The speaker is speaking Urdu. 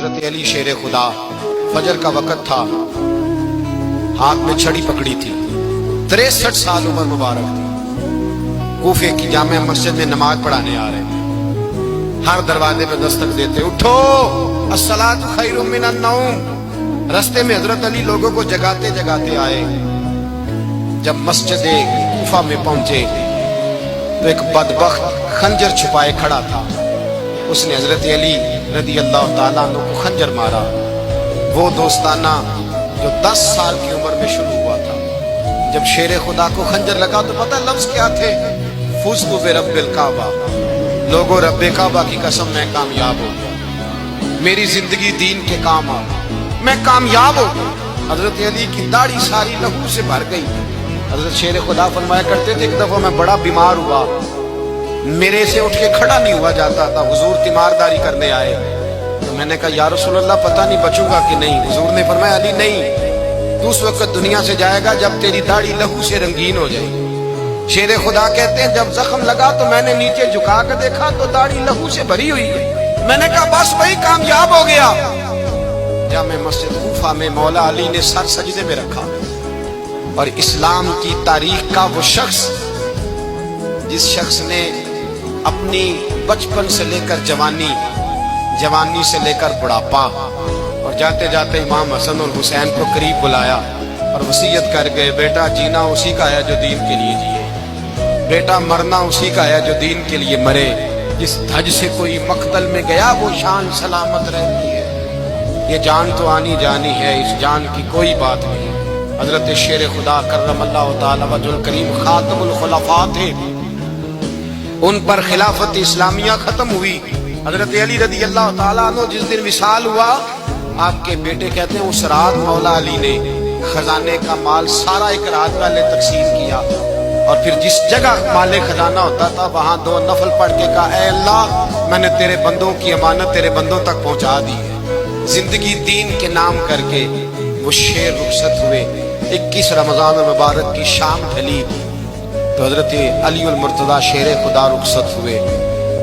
حضرت علی شیر خدا، فجر کا وقت تھا، ہاتھ میں چھڑی پکڑی تھی، 63 سال عمر مبارک تھی، کوفے کی جامع مسجد میں نماز پڑھانے آ رہے ہیں، ہر دروازے پہ دستک دیتے، اٹھو الصلاۃ خیر من النوم۔ رستے میں حضرت علی لوگوں کو جگاتے جگاتے آئے، جب مسجد کوفہ میں پہنچے تو ایک بدبخت خنجر چھپائے کھڑا تھا، اس نے حضرت علی رضی اللہ تعالیٰ عنہ کو خنجر مارا، وہ دوستانہ جو 10 سال کی عمر میں شروع ہوا تھا۔ جب شیر خدا کو خنجر لگا تو پتہ لفظ کیا تھے؟ فزت برب الکعبہ، لوگوں رب کعبہ کی قسم میں کامیاب ہو گیا، میری زندگی دین کے کام آ گئی، میں کامیاب ہو گیا۔ حضرت علی کی داڑھی ساری لہو سے بھر گئی۔ حضرت شیر خدا فرمایا کرتے تھے، ایک دفعہ میں بڑا بیمار ہوا، میرے سے اٹھ کے کھڑا نہیں ہوا جاتا تھا، حضور تیمارداری کرنے آئے تو میں نے کہا یا رسول اللہ پتہ نہیں بچوں گا کہ نہیں۔ حضور نے فرمایا علی نہیں، تو اس وقت دنیا سے جائے گا جب تیری داڑھی لہو سے رنگین ہو جائے گی۔ شیر خدا کہتے ہیں جب زخم لگا تو میں نے نیچے جھکا کر دیکھا تو داڑھی لہو سے بھری ہوئی ہے، میں نے کہا بس وہی کامیاب ہو گیا۔ جامع مسجد کوفہ میں مولا علی نے سر سجدے میں رکھا، اور اسلام کی تاریخ کا وہ شخص جس شخص نے اپنی بچپن سے لے کر جوانی، جوانی سے لے کر بڑھاپا، اور جاتے جاتے امام حسن اور حسین کو قریب بلایا اور وصیت کر گئے، بیٹا جینا اسی کا ہے جو دین کے لیے جیے، بیٹا مرنا اسی کا ہے جو دین کے لیے مرے، جس دھج سے کوئی مقتل میں گیا وہ شان سلامت رہتی ہے، یہ جان تو آنی جانی ہے، اس جان کی کوئی بات نہیں۔ حضرت شیر خدا کرم اللہ تعالی وجہ الکریم خاتم الخلفاء تھے، ان پر خلافت اسلامیہ ختم ہوئی۔ حضرت علی رضی اللہ تعالیٰ عنہ جس دن وصال ہوا، آپ کے بیٹے کہتے ہیں اس رات مولا علی نے خزانے کا مال سارا ایک رات والے تقسیم کیا، اور پھر جس جگہ مال خزانہ ہوتا تھا وہاں 2 نفل پڑھ کے کہا اے اللہ میں نے تیرے بندوں کی امانت تیرے بندوں تک پہنچا دی ہے۔ زندگی دین کے نام کر کے وہ شیر رخصت ہوئے۔ 21 رمضان المبارک کی شام ڈھلی تو حضرت علی المرتضیٰ شیر خدا رخصت ہوئے۔